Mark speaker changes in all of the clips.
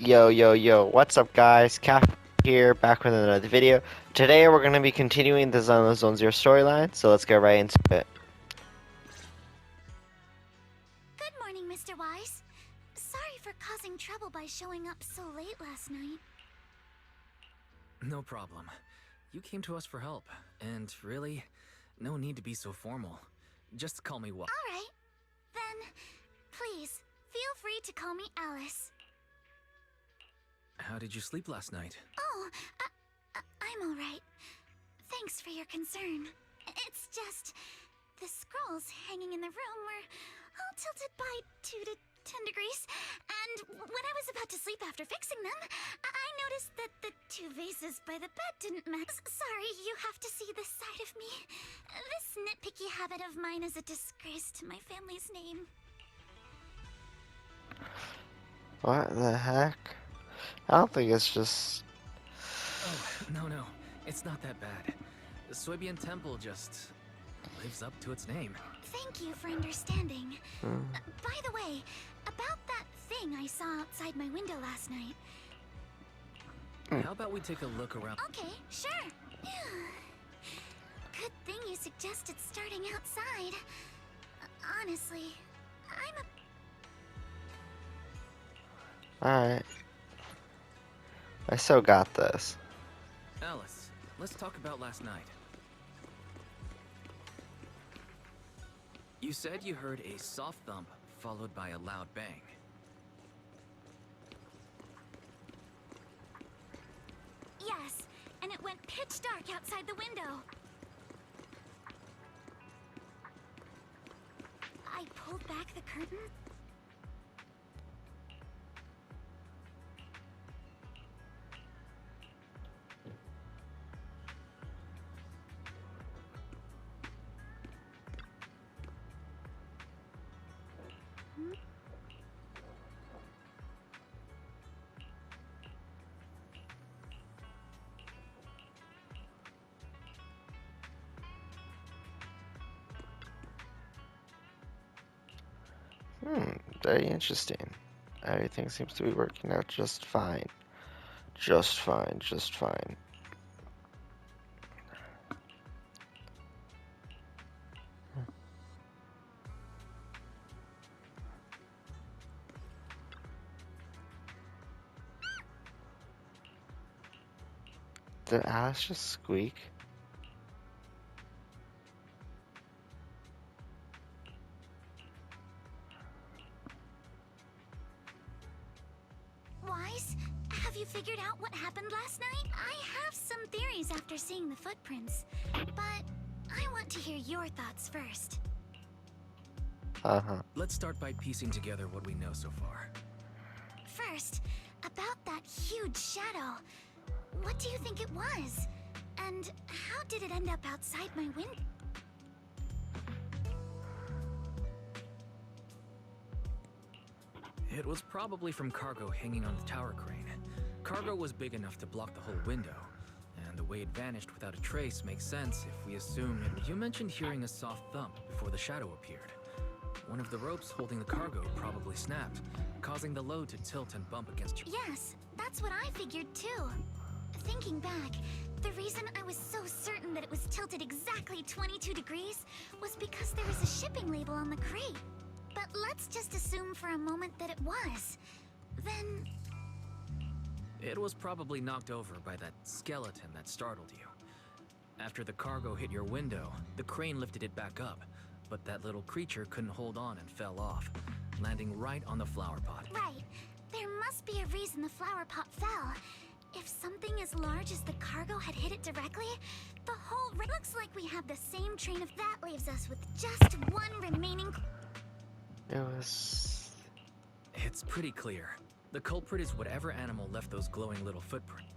Speaker 1: Yo, what's up guys? Caf here, back with another video. Today we're going to be continuing the Zone Zero storyline, so let's get right into it.
Speaker 2: Good morning, Mr. Wise. Sorry for causing trouble by showing up so late last night.
Speaker 3: No problem. You came to us for help, and really, no need to be so formal. Just call me
Speaker 2: Alright. Then, please, feel free to call me Alice.
Speaker 3: How did you sleep last night?
Speaker 2: Oh, I'm alright. Thanks for your concern. It's just, the scrolls hanging in the room were all tilted by 2 to 10 degrees, and when I was about to sleep after fixing them, I noticed that the 2 vases by the bed didn't match. Sorry, you have to see this side of me. This nitpicky habit of mine is a disgrace to my family's name.
Speaker 1: What the heck? I don't think it's just...
Speaker 3: Oh, no. It's not that bad. The Suebian Temple just lives up to its name.
Speaker 2: Thank you for understanding. By the way, about that thing I saw outside my window last night.
Speaker 3: How about we take a look around?
Speaker 2: Okay, sure. Good thing you suggested starting outside. Honestly,
Speaker 1: Alright. I still got this.
Speaker 3: Alice, let's talk about last night. You said you heard a soft thump followed by a loud bang.
Speaker 2: Yes, and it went pitch dark outside the window. I pulled back the curtain.
Speaker 1: Very interesting. Everything seems to be working out just fine. Just fine. Did Alice just squeak?
Speaker 2: Wise, have you figured out what happened last night? I have some theories after seeing the footprints, but I want to hear your thoughts first.
Speaker 3: Let's start by piecing together what we know so far.
Speaker 2: First, about that huge shadow. What do you think it was? And how did it end up outside my window?
Speaker 3: It was probably from cargo hanging on the tower crane. Cargo was big enough to block the whole window, and the way it vanished without a trace makes sense if we assume You mentioned hearing a soft thump before the shadow appeared. One of the ropes holding the cargo probably snapped, causing the load to tilt and bump against you.
Speaker 2: Yes, that's what I figured too. Thinking back, the reason I was so certain that it was tilted exactly 22 degrees was because there was a shipping label on the crate. But let's just assume for a moment that it was. Then...
Speaker 3: It was probably knocked over by that skeleton that startled you. After the cargo hit your window, the crane lifted it back up, but that little creature couldn't hold on and fell off, landing right on the flower pot.
Speaker 2: Right. There must be a reason the flower pot fell. If something as large as the cargo had hit it directly, the whole... Looks like we have the same train of... That leaves us with just one remaining...
Speaker 3: It's pretty clear. The culprit is whatever animal left those glowing little footprints.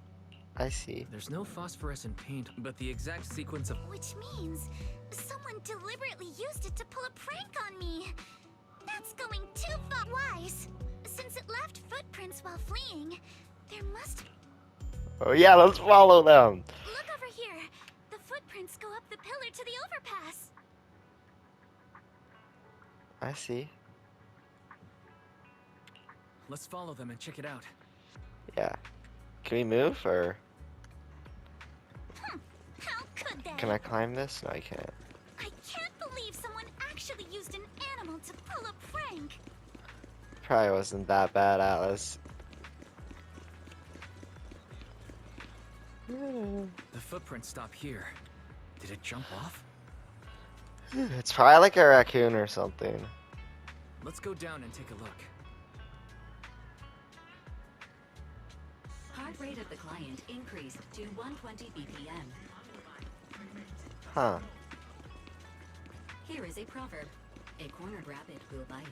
Speaker 1: I see.
Speaker 3: There's no phosphorescent paint, but the exact sequence of...
Speaker 2: Which means someone deliberately used it to pull a prank on me. That's going too far. Wise. Since it left footprints while fleeing, there must...
Speaker 1: Oh yeah, let's follow them.
Speaker 2: Look over here. The footprints go up the pillar to the overpass.
Speaker 1: I see.
Speaker 3: Let's follow them and check it out.
Speaker 1: Yeah. Can we move, or
Speaker 2: How could they?
Speaker 1: can I climb this? No, I can't.
Speaker 2: I can't believe someone actually used an animal to pull a prank.
Speaker 1: Probably wasn't that bad, Alice.
Speaker 3: The footprints stop here. Did it jump off?
Speaker 1: It's probably like a raccoon or something.
Speaker 3: Let's go down and take a look.
Speaker 4: Heart rate of the client increased to 120 BPM.
Speaker 1: Huh.
Speaker 4: Here is a proverb. A cornered rabbit will bite.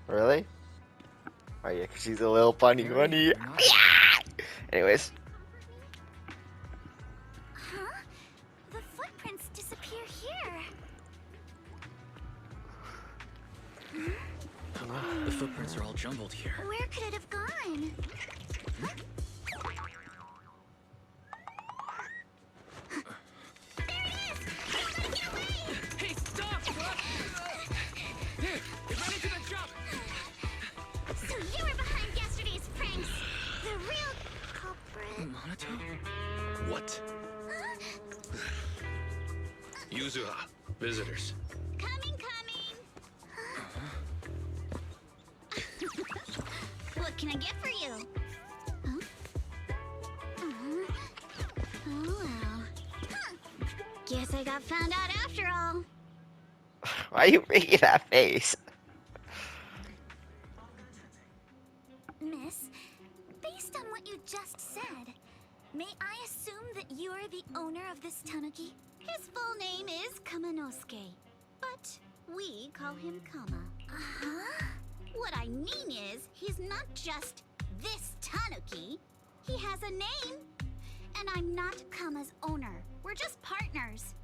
Speaker 1: Really? Oh yeah, 'cause she's a little funny
Speaker 3: Very
Speaker 1: bunny.
Speaker 3: nice.
Speaker 1: Anyways.
Speaker 2: Huh? The footprints disappear here.
Speaker 3: The footprints are all jumbled here.
Speaker 2: Where could it have gone?
Speaker 3: Hey, stop! Here, it ran into the jump!
Speaker 2: So you were behind yesterday's pranks. The real culprit.
Speaker 3: Monato?
Speaker 5: What?
Speaker 2: Huh?
Speaker 5: Yuzuha, visitors.
Speaker 2: Coming. What can I get for you? Huh? Oh well. Huh. Guess I got found out after all.
Speaker 1: Why are you making that face?
Speaker 2: Miss, based on what you just said, may I assume that you are the owner of this tanuki? His full name is Kamanosuke, but we call him Kama. Uh-huh. What I mean is, he's not just this tanuki. He has a name. And I'm not Kama's owner. We're just partners.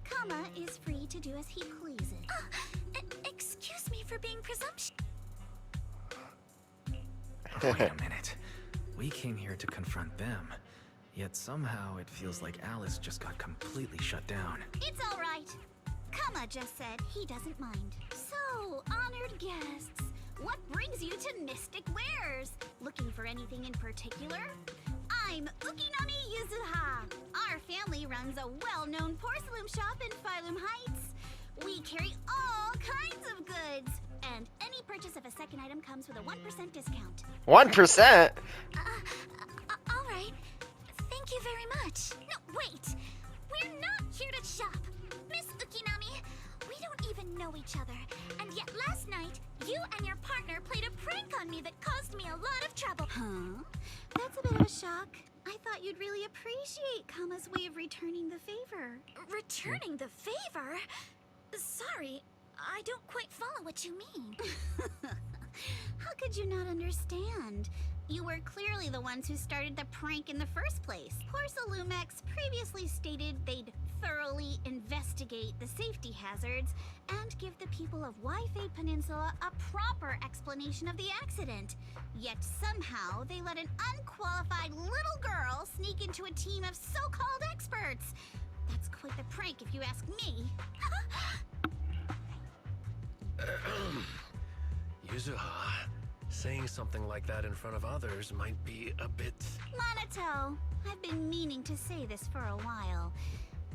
Speaker 2: Kama is free to do as he pleases. Excuse me for being presumptuous.
Speaker 3: Wait a minute. We came here to confront them. Yet somehow it feels like Alice just got completely shut down.
Speaker 2: It's all right. Kama just said he doesn't mind. So, honored guests, what brings you to Mystic Wares? Looking for anything in particular? I'm Ukinami Yuzuha. Our family runs a well-known porcelain shop in Phylum Heights. We carry all kinds of goods, and any purchase of a second item comes with a 1% discount.
Speaker 1: 1%?
Speaker 2: All right. Thank you very much. No, wait. We're not here to shop. Miss Ukinami, we don't even know each other. And yet last night, you and your partner played a prank on me that caused me a lot of trouble. Huh? That's a bit of a shock. I thought you'd really appreciate Kama's way of returning the favor. Returning the favor? Sorry, I don't quite follow what you mean. How could you not understand? You were clearly the ones who started the prank in the first place. Porcelumex previously stated they'd thoroughly investigate the safety hazards and give the people of Waifei Peninsula a proper explanation of the accident. Yet somehow they let an unqualified little girl sneak into a team of so-called experts. That's quite the prank if you ask me.
Speaker 5: Yuzuha, saying something like that in front of others might be a bit...
Speaker 2: Monato, I've been meaning to say this for a while.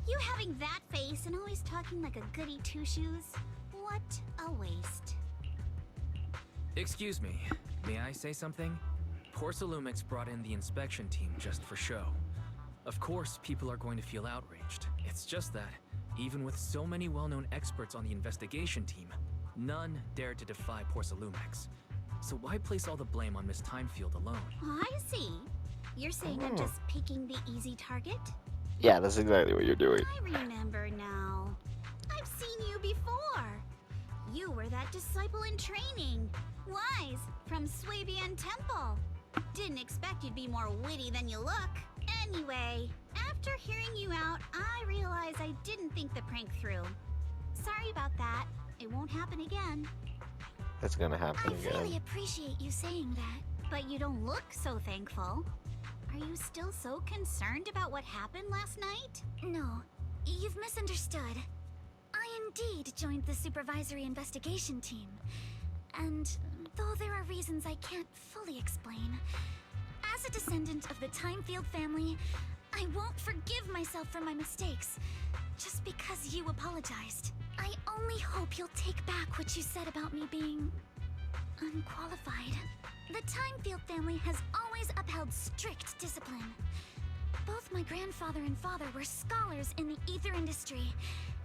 Speaker 2: You having that face and always talking like a goody two-shoes? What a waste.
Speaker 3: Excuse me, may I say something? Porcelumix brought in the inspection team just for show. Of course, people are going to feel outraged. It's just that, even with so many well-known experts on the investigation team, none dared to defy Porcelumix. So why place all the blame on Miss Timefield alone?
Speaker 2: Oh, I see. You're saying I'm just picking the easy target?
Speaker 1: Yeah, that's exactly what you're doing.
Speaker 2: I remember now. I've seen you before. You were that disciple in training. Wise, from Swabian Temple. Didn't expect you'd be more witty than you look. Anyway, after hearing you out, I realized I didn't think the prank through. Sorry about that. It won't happen again.
Speaker 1: That's gonna happen
Speaker 2: I
Speaker 1: again.
Speaker 2: really appreciate you saying that. But you don't look so thankful. Are you still so concerned about what happened last night? No, you've misunderstood. I indeed joined the supervisory investigation team. And though there are reasons I can't fully explain. As a descendant of the Timefield family, I won't forgive myself for my mistakes, just because you apologized. I only hope you'll take back what you said about me being unqualified. The Timefield family has always upheld strict discipline. Both my grandfather and father were scholars in the ether industry,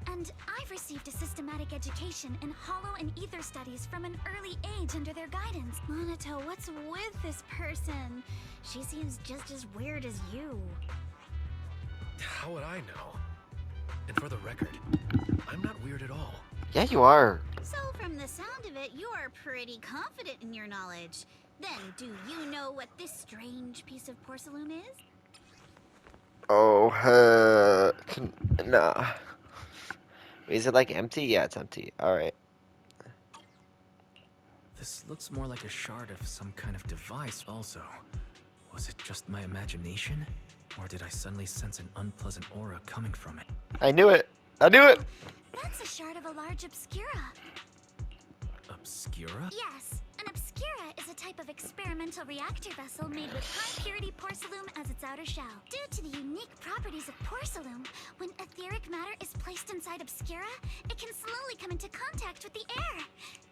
Speaker 2: and I've received a systematic education in hollow and ether studies from an early age under their guidance.
Speaker 6: Monato, what's with this person? She seems just as weird as you.
Speaker 5: How would I know? And for the record, I'm not weird at all.
Speaker 1: Yeah, you are.
Speaker 6: So from the sound of it, you are pretty confident in your knowledge. Then, do you know what this strange piece of porcelain is?
Speaker 1: Oh, nah. Is it like empty? Yeah, it's empty. Alright.
Speaker 3: This looks more like a shard of some kind of device also. Was it just my imagination? Or did I suddenly sense an unpleasant aura coming from it?
Speaker 1: I knew it. I knew it.
Speaker 2: That's a shard of a large obscura.
Speaker 3: Obscura?
Speaker 2: Yes, an obscura is a type of experimental reactor vessel made with high-purity porcelain as its outer shell. Due to the unique properties of porcelain, when etheric matter is placed inside obscura, it can slowly come into contact with the air.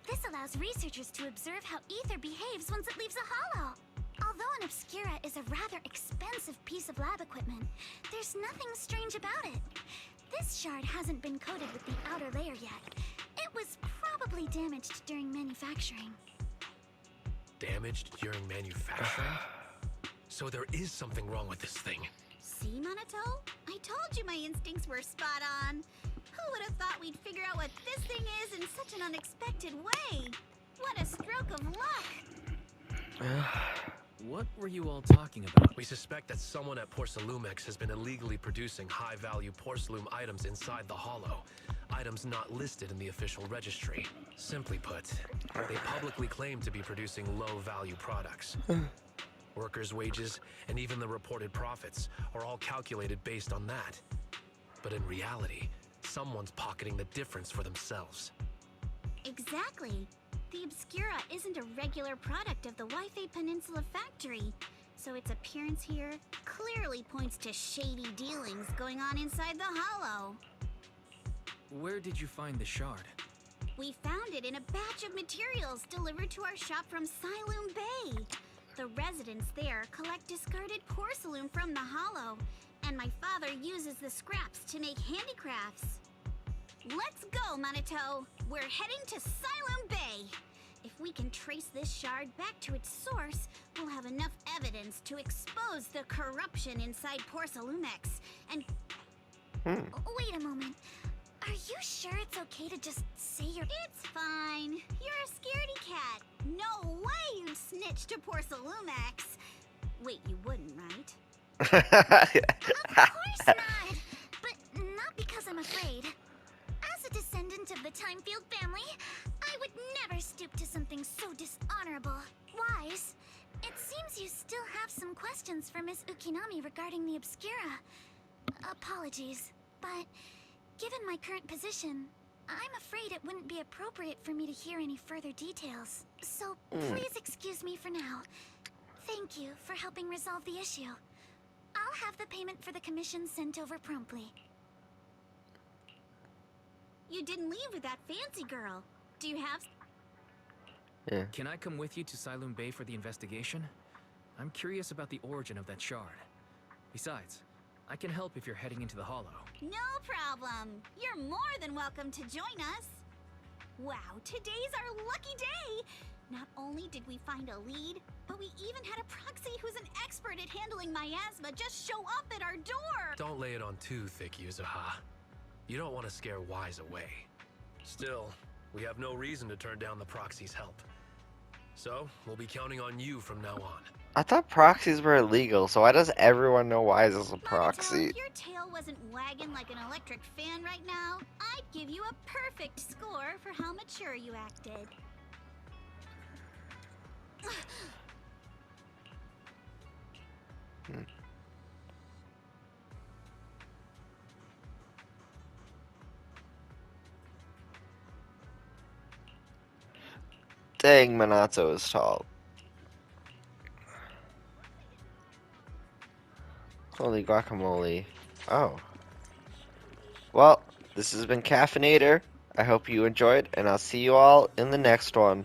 Speaker 2: This allows researchers to observe how ether behaves once it leaves a hollow. Although an obscura is a rather expensive piece of lab equipment, there's nothing strange about it. This shard hasn't been coated with the outer layer yet. It was probably damaged during manufacturing.
Speaker 5: Damaged during manufacturing? So there is something wrong with this thing.
Speaker 6: See, Monato? I told you my instincts were spot on. Who would have thought we'd figure out what this thing is in such an unexpected way? What a stroke of luck!
Speaker 3: What were you all talking about?
Speaker 5: We suspect that someone at Porcelumex has been illegally producing high-value porcelain items inside the Hollow. Items not listed in the official registry. Simply put, they publicly claim to be producing low-value products. Workers' wages and even the reported profits are all calculated based on that. But in reality, someone's pocketing the difference for themselves.
Speaker 6: Exactly. The Obscura isn't a regular product of the Wi-Fi Peninsula factory, so its appearance here clearly points to shady dealings going on inside the Hollow.
Speaker 3: Where did you find the shard?
Speaker 6: We found it in a batch of materials delivered to our shop from Siloam Bay. The residents there collect discarded porcelain from the Hollow, and my father uses the scraps to make handicrafts. Let's go, Monato! We're heading to Siloam Bay! If we can trace this shard back to its source, we'll have enough evidence to expose the corruption inside Porcelumex, and...
Speaker 2: Wait a moment. Are you sure it's okay to just say you're...
Speaker 6: It's fine. You're a scaredy cat. No way you'd snitch to Porcelumex. Wait, you wouldn't, right?
Speaker 2: Of course not! But not because I'm afraid. As a descendant of the Timefield family, I would never stoop to something so dishonorable. Wise, it seems you still have some questions for Miss Ukinami regarding the Obscura. Apologies, but given my current position, I'm afraid it wouldn't be appropriate for me to hear any further details. So please excuse me for now. Thank you for helping resolve the issue. I'll have the payment for the commission sent over promptly.
Speaker 6: You didn't leave with that fancy girl. Do you have...
Speaker 1: Yeah.
Speaker 3: Can I come with you to Siloam Bay for the investigation? I'm curious about the origin of that shard. Besides, I can help if you're heading into the Hollow.
Speaker 6: No problem. You're more than welcome to join us. Wow, today's our lucky day. Not only did we find a lead, but we even had a proxy who's an expert at handling miasma just show up at our door.
Speaker 5: Don't lay it on too thick, Yuzuha. You don't want to scare Wise away. Still, we have no reason to turn down the proxy's help. So, we'll be counting on you from now on.
Speaker 1: I thought proxies were illegal, so why does everyone know Wise is a proxy?
Speaker 6: Monato, if your tail wasn't wagging like an electric fan right now, I'd give you a perfect score for how mature you acted.
Speaker 1: Dang, Minato is tall. Holy guacamole. Oh. Well, this has been Cafenator. I hope you enjoyed, and I'll see you all in the next one.